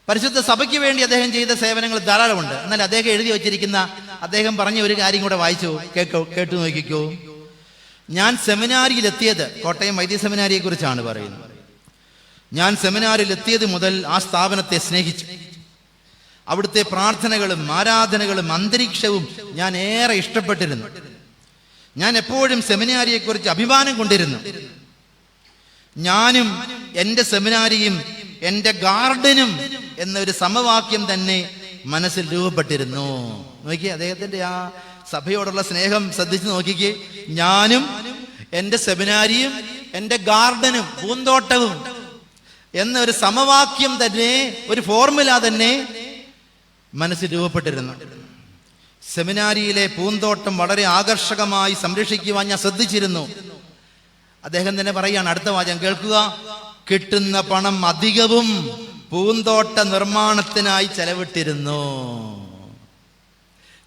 പരിശുദ്ധ സഭയ്ക്ക് വേണ്ടി അദ്ദേഹം ചെയ്ത സേവനങ്ങൾ ധാരാളമുണ്ട്. എന്നാൽ അദ്ദേഹം എഴുതി വച്ചിരിക്കുന്ന, അദ്ദേഹം പറഞ്ഞ ഒരു കാര്യം കൂടെ വായിച്ചു കേട്ടു നോക്കിക്കോ. ഞാൻ സെമിനാരിയിൽ എത്തിയത്, കോട്ടയം വൈദ്യ സെമിനാരിയെ കുറിച്ചാണ് പറയുന്നത്. ഞാൻ സെമിനാരിൽ എത്തിയത് മുതൽ ആ സ്ഥാപനത്തെ സ്നേഹിച്ചു. അവിടുത്തെ പ്രാർത്ഥനകളും ആരാധനകളും അന്തരീക്ഷവും ഞാൻ ഏറെ ഇഷ്ടപ്പെട്ടിരുന്നു. ഞാൻ എപ്പോഴും സെമിനാരിയെക്കുറിച്ച് അഭിമാനം കൊണ്ടിരുന്നു. ഞാനും എൻ്റെ സെമിനാരിയും എൻ്റെ ഗാർഡനും എന്നൊരു സമവാക്യം തന്നെ മനസ്സിൽ രൂപപ്പെട്ടിരുന്നു. നോക്കിയേ, അദ്ദേഹത്തിന്റെ ആ സഭയോടുള്ള സ്നേഹം ശ്രദ്ധിച്ച് നോക്കിക്കേ. ഞാനും എൻ്റെ സെമിനാരിയും എൻ്റെ ഗാർഡനും പൂന്തോട്ടവും എന്നൊരു സമവാക്യം തന്നെ, ഒരു ഫോർമുല തന്നെ മനസ്സിൽ രൂപപ്പെട്ടിരുന്നു. സെമിനാരിയിലെ പൂന്തോട്ടം വളരെ ആകർഷകമായി സംരക്ഷിക്കുവാൻ ഞാൻ ശ്രദ്ധിച്ചിരുന്നു. അദ്ദേഹം തന്നെ പറയുകയാണ്, അടുത്ത വാചകം കേൾക്കുക, കിട്ടുന്ന പണം അധികവും പൂന്തോട്ട നിർമ്മാണത്തിനായി ചെലവിട്ടിരുന്നു.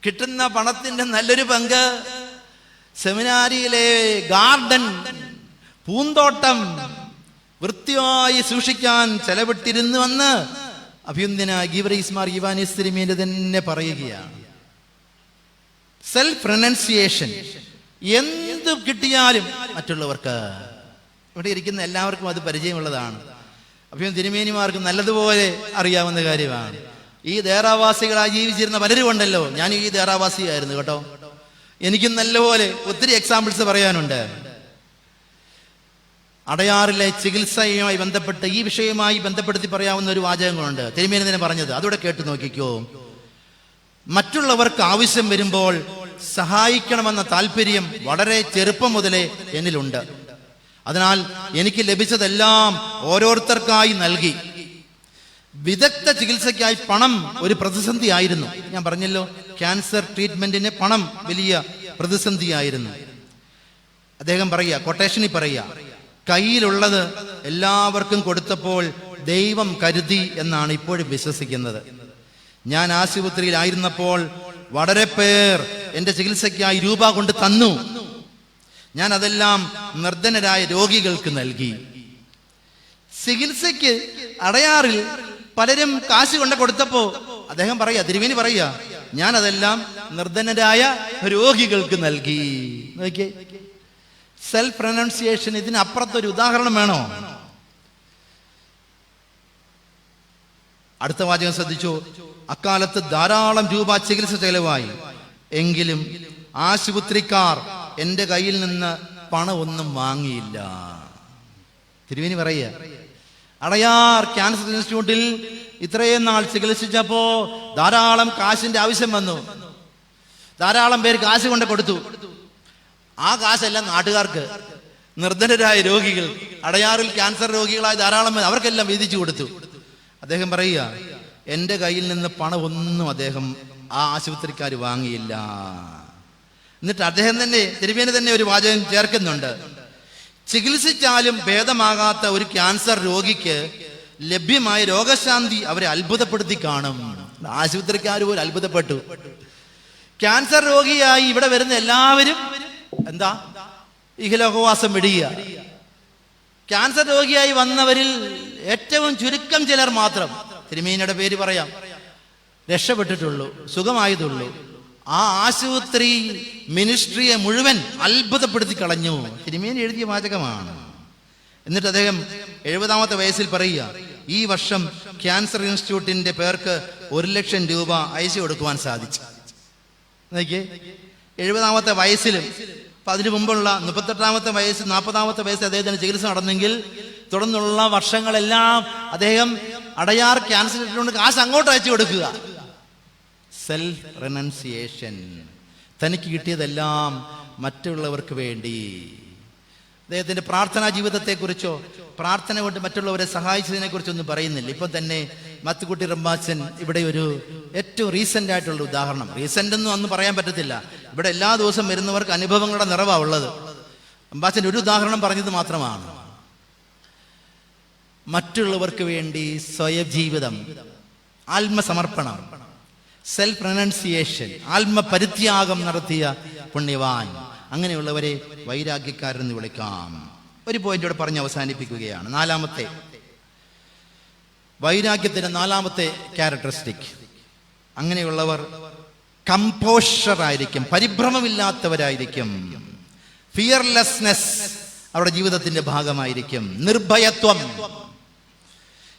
കിട്ടുന്ന പണത്തിന്റെ നല്ലൊരു പങ്ക് സെമിനാരിയിലെ ഗാർഡൻ, പൂന്തോട്ടം വൃത്തിയായി സൂക്ഷിക്കാൻ ചെലവിട്ടിരുന്നുവെന്ന് അഭിനന്ദന ഗീവറീസ് മാർ ഇവാനിയോസ് തിരുമേനി തന്നെ പറയുകയാണ്. സെൽഫ് റെനൗൺസിയേഷൻ, എന്ത് കിട്ടിയാലും മറ്റുള്ളവർക്ക്. ഇവിടെ ഇരിക്കുന്ന എല്ലാവർക്കും അത് പരിചയമുള്ളതാണ്. അഭിനന്ദന തിരുമേനിമാർക്ക് നല്ലതുപോലെ അറിയാവുന്ന കാര്യമാണ്. ഈ ദേറാവാസികളായി ജീവിച്ചിരുന്ന പലരും ഉണ്ടല്ലോ. ഞാൻ ഈ ദേറാവാസിയായിരുന്നു കേട്ടോ. എനിക്കും നല്ലപോലെ ഒത്തിരി എക്സാമ്പിൾസ് പറയാനുണ്ട്. അടയാറിലെ ചികിത്സയുമായി ബന്ധപ്പെട്ട്, ഈ വിഷയവുമായി ബന്ധപ്പെടുത്തി പറയാവുന്ന ഒരു വാചകങ്ങളുണ്ട്. തിരുമേനി തന്നെ പറഞ്ഞത്, അതോടെ കേട്ടു നോക്കിക്കോ. മറ്റുള്ളവർക്ക് ആവശ്യം വരുമ്പോൾ സഹായിക്കണമെന്ന താല്പര്യം വളരെ ചെറുപ്പം മുതലേ എന്നിലുണ്ട്. അതിനാൽ എനിക്ക് ലഭിച്ചതെല്ലാം ഓരോരുത്തർക്കായി നൽകി. വിദഗ്ധ ചികിത്സയ്ക്കായി പണം ഒരു പ്രതിസന്ധിയായിരുന്നു. ഞാൻ പറഞ്ഞല്ലോ, ക്യാൻസർ ട്രീറ്റ്മെന്റിന് പണം വലിയ പ്രതിസന്ധിയായിരുന്നു. അദ്ദേഹം പറയുക, കൊട്ടേഷനിൽ പറയുക, കയ്യിലുള്ളത് എല്ലാവർക്കും കൊടുത്തപ്പോൾ ദൈവം കരുതി എന്നാണ് ഇപ്പോഴും വിശ്വസിക്കുന്നത്. ഞാൻ ആശുപത്രിയിലായിരുന്നപ്പോൾ വളരെ പേർ എൻ്റെ ചികിത്സയ്ക്കായി രൂപ കൊണ്ട് തന്നു. ഞാൻ അതെല്ലാം നിർധനരായ രോഗികൾക്ക് നൽകി. ചികിത്സയ്ക്ക് അടയാറിൽ പലരും കാശ് കൊണ്ട് കൊടുത്തപ്പോ അദ്ദേഹം പറയാ, തിരുമേനി പറയാ, ഞാൻ അതെല്ലാം നിർധനരായ രോഗികൾക്ക് നൽകി. നോക്കിയേ, സെൽഫ് റെനൗൺസിയേഷൻ. ഇതിനപ്പുറത്തൊരു ഉദാഹരണം വേണോ? അടുത്ത വാചകം ശ്രദ്ധിച്ചു. അക്കാലത്ത് ധാരാളം രൂപ ചികിത്സ ചെലവായി, എങ്കിലും ആശുപത്രിക്കാർ എൻ്റെ കയ്യിൽ നിന്ന് പണം ഒന്നും വാങ്ങിയില്ല. തിരുവേനി പറയുക, അടയാർ ക്യാൻസർ ഇൻസ്റ്റിറ്റ്യൂട്ടിൽ ഇത്രയും നാൾ ചികിത്സിച്ചപ്പോ ധാരാളം കാശിന്റെ ആവശ്യം വന്നു. ധാരാളം പേര് കാശ് കൊണ്ട് കൊടുത്തു. ആ കാശെല്ലാം നാട്ടുകാർക്ക്, നിർധനരായ രോഗികൾ, അടയാറിൽ ക്യാൻസർ രോഗികളായ ധാരാളം പേർ, അവർക്കെല്ലാം വീതിച്ചു കൊടുത്തു. അദ്ദേഹം പറയുക, എൻ്റെ കയ്യിൽ നിന്ന് പണം ഒന്നും അദ്ദേഹം ആ ആശുപത്രിക്കാർ വാങ്ങിയില്ല. എന്നിട്ട് അദ്ദേഹം തന്നെ, തിരുമേനി തന്നെ ഒരു വാചകം ചേർക്കുന്നുണ്ട്. ചികിത്സിച്ചാലും ഭേദമാകാത്ത ഒരു ക്യാൻസർ രോഗിക്ക് ലഭ്യമായ രോഗശാന്തി അവരെ അത്ഭുതപ്പെടുത്തി കാണും. ആശുപത്രിക്കാർ പോലും അത്ഭുതപ്പെട്ടു. ക്യാൻസർ രോഗിയായി ഇവിടെ വരുന്ന എല്ലാവരും എന്താ, ഇഹലോകവാസം വിടുക. ക്യാൻസർ രോഗിയായി വന്നവരിൽ ഏറ്റവും ചുരുക്കം ചിലർ മാത്രം, തിരുമേനിയുടെ പേര് പറയാം, രക്ഷപ്പെട്ടിട്ടുള്ളൂ, സുഖമായതുള്ളൂ. ആ ആശുപത്രി മിനിസ്ട്രിയെ മുഴുവൻ അത്ഭുതപ്പെടുത്തി കളഞ്ഞു. തിരുമേനി എഴുതിയ വാചകമാണ്. എന്നിട്ട് അദ്ദേഹം 70-ാമത്തെ വയസ്സിൽ പറയുക, ഈ വർഷം ക്യാൻസർ ഇൻസ്റ്റിറ്റ്യൂട്ടിന്റെ പേർക്ക് 1 ലക്ഷം രൂപ അയച്ചു കൊടുക്കുവാൻ സാധിച്ചു. നോക്കിയേ, 70-ാമത്തെ വയസ്സിലും അതിനു മുമ്പുള്ള 38-ാമത്തെ വയസ്സ്, 40-ാമത്തെ വയസ്സ് അദ്ദേഹത്തിന് ചികിത്സ നടന്നെങ്കിൽ തുടർന്നുള്ള വർഷങ്ങളെല്ലാം അദ്ദേഹം അടയാർ ക്യാൻസർ ഇൻസ്റ്റിറ്റ്യൂട്ടിന് കാശ് അങ്ങോട്ട് അയച്ചു കൊടുക്കുക. Self renunciation. തനിക്ക് കിട്ടിയതെല്ലാം മറ്റുള്ളവർക്ക് വേണ്ടി. അദ്ദേഹത്തിന്റെ പ്രാർത്ഥനാ ജീവിതത്തെക്കുറിച്ചോ പ്രാർത്ഥന കൊണ്ട് മറ്റുള്ളവരെ സഹായിച്ചതിനെ കുറിച്ചൊന്നും പറയുന്നില്ല. ഇപ്പം തന്നെ മത്തുക്കുട്ടി റമ്പാച്ചൻ ഇവിടെ ഒരു ഏറ്റവും റീസെന്റ് ആയിട്ടുള്ള ഉദാഹരണം, റീസെന്റ് ഒന്നും അന്ന് പറയാൻ പറ്റത്തില്ല, ഇവിടെ എല്ലാ ദിവസവും വരുന്നവർക്ക് അനുഭവങ്ങളുടെ നിറവാണ് ഉള്ളത്. റമ്പാച്ചൻ ഒരു ഉദാഹരണം പറഞ്ഞത് മാത്രമാണ്. മറ്റുള്ളവർക്ക് വേണ്ടി സ്വയം ജീവിതം, ആത്മസമർപ്പണം, സെൽഫ് റെനൗൺസിയേഷൻ, ആത്മപരിത്യാഗം നടത്തിയ പുണ്യവാൻ. അങ്ങനെയുള്ളവരെ വൈരാഗ്യക്കാരെന്ന് വിളിക്കാം. ഒരു പോയിന്റ് ഇവിടെ പറഞ്ഞ് അവസാനിപ്പിക്കുകയാണ്. 4-ാമത്തെ വൈരാഗ്യത്തിന്റെ 4-ാമത്തെ ക്യാരക്ടറിസ്റ്റിക്, അങ്ങനെയുള്ളവർ കമ്പോഷർ ആയിരിക്കും, പരിഭ്രമമില്ലാത്തവരായിരിക്കും. ഫിയർലെസ്നെസ് അവരുടെ ജീവിതത്തിന്റെ ഭാഗമായിരിക്കും. നിർഭയത്വം.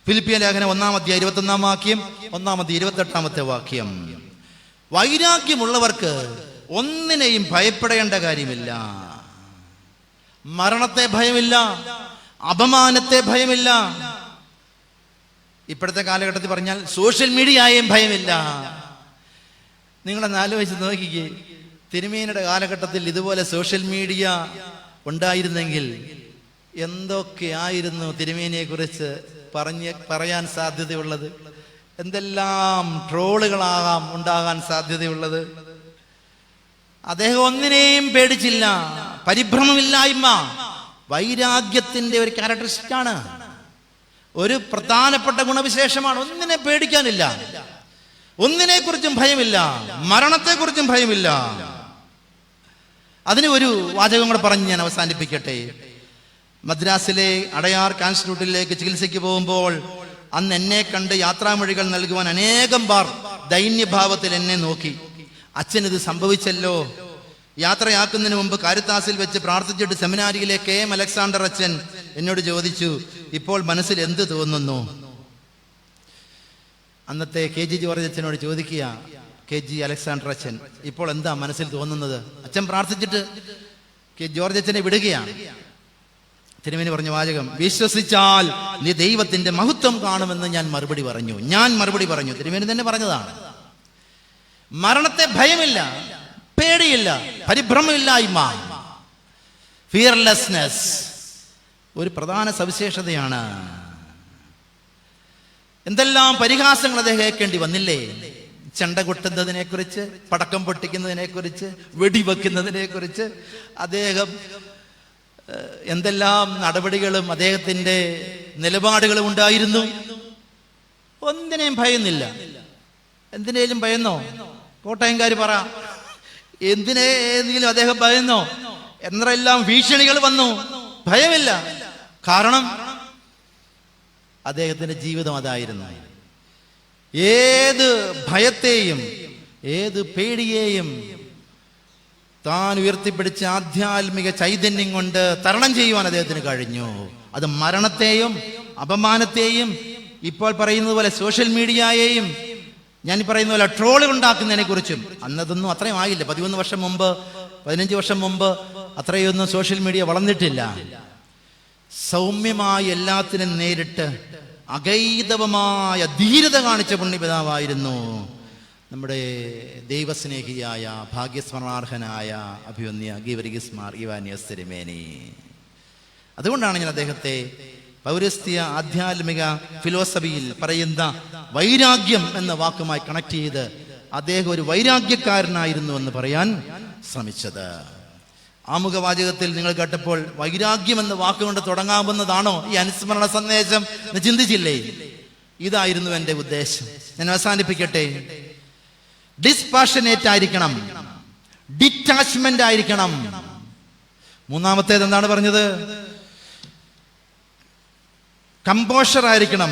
ഫിലിപ്പിയ ലേഖനം 1-ാം അധ്യായം 21-ാം വാക്യം, 1-ാം അധ്യായം 28-ാമത്തെ വാക്യം. വൈരാഗ്യമുള്ളവർക്ക് ഒന്നിനെയും ഭയപ്പെടേണ്ട കാര്യമില്ല. മരണത്തെ ഭയമില്ല, അപമാനത്തെ ഭയമില്ല. ഇപ്പോഴത്തെ കാലഘട്ടത്തിൽ പറഞ്ഞാൽ സോഷ്യൽ മീഡിയയെയും ഭയമില്ല. നിങ്ങളൊന്ന് ആലോചിച്ച് നോക്കിക്കേ, തിരുമേനിയുടെ കാലഘട്ടത്തിൽ ഇതുപോലെ സോഷ്യൽ മീഡിയ ഉണ്ടായിരുന്നെങ്കിൽ എന്തൊക്കെയായിരുന്നു തിരുമേനിയെ കുറിച്ച് പറയാൻ സാധ്യതയുള്ളത്, എന്തെല്ലാം ട്രോളുകളാകാം ഉണ്ടാകാൻ സാധ്യതയുള്ളത്. അദ്ദേഹം ഒന്നിനെയും പേടിച്ചില്ല. പരിഭ്രമമില്ലായ്മ വൈരാഗ്യത്തിന്റെ ഒരു ക്യാരക്ടറിസ്റ്റിക്കാണ്, ഒരു പ്രധാനപ്പെട്ട ഗുണവിശേഷമാണ്. ഒന്നിനെ പേടിക്കാനില്ല, ഒന്നിനെ കുറിച്ചും ഭയമില്ല, മരണത്തെക്കുറിച്ചും ഭയമില്ല. അതിന് ഒരു വാചകം കൂടെ പറഞ്ഞ് ഞാൻ അവസാനിപ്പിക്കട്ടെ. മദ്രാസിലെ അടയാർ ക്യാൻസർ ഇൻസ്റ്റിറ്റ്യൂട്ടിലേക്ക് ചികിത്സയ്ക്ക് പോകുമ്പോൾ അന്ന് എന്നെ കണ്ട് യാത്രാമൊഴികൾ നൽകുവാൻ അനേകം പേർ ദൈന്യഭാവത്തിൽ എന്നെ നോക്കി. അച്ഛൻ ഇത് സംഭവിച്ചല്ലോ. യാത്രയാക്കുന്നതിന് മുമ്പ് കാരിത്താസിൽ വെച്ച് പ്രാർത്ഥിച്ചിട്ട് സെമിനാരിയിലെ KM അലക്സാണ്ടർ അച്ഛൻ എന്നോട് ചോദിച്ചു, ഇപ്പോൾ മനസ്സിൽ എന്ത് തോന്നുന്നു? അന്നത്തെ KG ജോർജ് അച്ഛനോട് ചോദിക്കുക, KG അലക്സാണ്ടർ അച്ഛൻ, ഇപ്പോൾ എന്താ മനസ്സിൽ തോന്നുന്നത്? അച്ഛൻ പ്രാർത്ഥിച്ചിട്ട് ജോർജ് അച്ഛനെ വിടുകയാണ്. തിരുമേനി പറഞ്ഞ വാചകം, വിശ്വസിച്ചാൽ നീ ദൈവത്തിന്റെ മഹത്വം കാണുമെന്ന് ഞാൻ മറുപടി പറഞ്ഞു. തിരുമേനി തന്നെ പറഞ്ഞതാണ്. മരണത്തെ ഭയമില്ല, പേടിയില്ല, പരിഭ്രമമില്ലായ്മ, ഫിയർലെസ്നെസ് ഒരു പ്രധാന സവിശേഷതയാണ്. എന്തെല്ലാം പരിഹാസങ്ങൾ അദ്ദേഹം കേൾക്കേണ്ടി വന്നില്ലേ? ചെണ്ട കൊട്ടുന്നതിനെ കുറിച്ച്, പടക്കം പൊട്ടിക്കുന്നതിനെ കുറിച്ച്, വെടിവെക്കുന്നതിനെ കുറിച്ച് അദ്ദേഹം എന്തെല്ലാം നടപടികളും അദ്ദേഹത്തിന്റെ നിലപാടുകളും ഉണ്ടായിരുന്നു. ഒന്നിനെയും ഭയന്നില്ല. എന്തിനേലും ഭയന്നോ? കോട്ടയംകാർ പറ, എന്തിനേതെങ്കിലും അദ്ദേഹം ഭയന്നോ? എന്നെല്ലാം ഭീഷണികൾ വന്നു, ഭയമില്ല. കാരണം അദ്ദേഹത്തിന്റെ ജീവിതം അതായിരുന്നു. ഏത് ഭയത്തെയും ഏത് പേടിയെയും താൻ ഉയർത്തിപ്പിടിച്ച ആധ്യാത്മിക ചൈതന്യം കൊണ്ട് തരണം ചെയ്യുവാൻ അദ്ദേഹത്തിന് കഴിഞ്ഞു. അത് മരണത്തെയും അപമാനത്തെയും ഇപ്പോൾ പറയുന്നത് പോലെ സോഷ്യൽ മീഡിയയെയും ഞാൻ പറയുന്ന പോലെ ട്രോളുകൾ ഉണ്ടാക്കുന്നതിനെ കുറിച്ചും അന്നതൊന്നും അത്രയും ആയില്ല. 11 വർഷം മുമ്പ് 15 വർഷം മുമ്പ് അത്രയൊന്നും സോഷ്യൽ മീഡിയ വളർന്നിട്ടില്ല. സൗമ്യമായി എല്ലാത്തിനും നേരിട്ട് അഗൈതവമായ ധീരത കാണിച്ച പുണ്യപിതാവായിരുന്നു നമ്മുടെ ദൈവസ്നേഹിയായ ഭാഗ്യസ്മരണാർഹനായ അഭിവന്യ ഗീവർഗീസ് മാർ ഇവാനിയോസ് തിരുമേനി. അതുകൊണ്ടാണ് ഞാൻ അദ്ദേഹത്തെ പൗരസ്ത്യ ആധ്യാത്മിക ഫിലോസഫിയിൽ പറയുന്ന വൈരാഗ്യം എന്ന വാക്കുമായി കണക്ട് ചെയ്ത് അദ്ദേഹം ഒരു വൈരാഗ്യക്കാരനായിരുന്നു എന്ന് പറയാൻ ശ്രമിച്ചത്. ആമുഖവാചകത്തിൽ നിങ്ങൾ കേട്ടപ്പോൾ വൈരാഗ്യം എന്ന വാക്കുകൊണ്ട് തുടങ്ങാവുന്നതാണോ ഈ അനുസ്മരണ സന്ദേശം എന്ന് ചിന്തിച്ചില്ലേ? ഇതായിരുന്നു എൻ്റെ ഉദ്ദേശം. ഞാൻ അവസാനിപ്പിക്കട്ടെ. ഡിസ്പാഷനേറ്റ് ആയിരിക്കണം, ഡിറ്റാച്ച്മെന്റ് ആയിരിക്കണം. മൂന്നാമത്തേത് എന്താണ് പറഞ്ഞത്? കമ്പോഷർ ആയിരിക്കണം.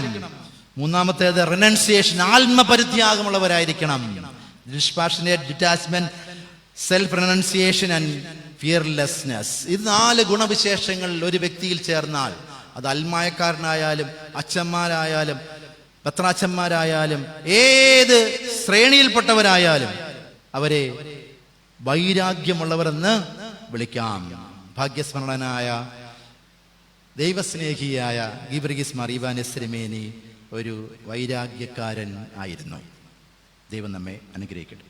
മൂന്നാമത്തേത് റിനൗൺസിയേഷൻ, ആത്മപരിത്യാഗമുള്ളവരായിരിക്കണം. Dispassionate, detachment, self renunciation and fearlessness. ഇത് 4 ഗുണവിശേഷങ്ങൾ ഒരു വ്യക്തിയിൽ ചേർന്നാൽ അത് അൽമായക്കാരനായാലും അച്ഛന്മാരായാലും പത്രാച്ചന്മാരായാലും ഏത് ശ്രേണിയിൽപ്പെട്ടവരായാലും അവരെ വൈരാഗ്യമുള്ളവരെന്ന് വിളിക്കാം. ഭാഗ്യസ്മരണനായ ദൈവസ്നേഹിയായ ഗീവർഗീസ് മാർ ഇവാനിയോസ് തിരുമേനി ഒരു വൈരാഗ്യക്കാരൻ ആയിരുന്നു. ദൈവം നമ്മെ അനുഗ്രഹിക്കട്ടെ.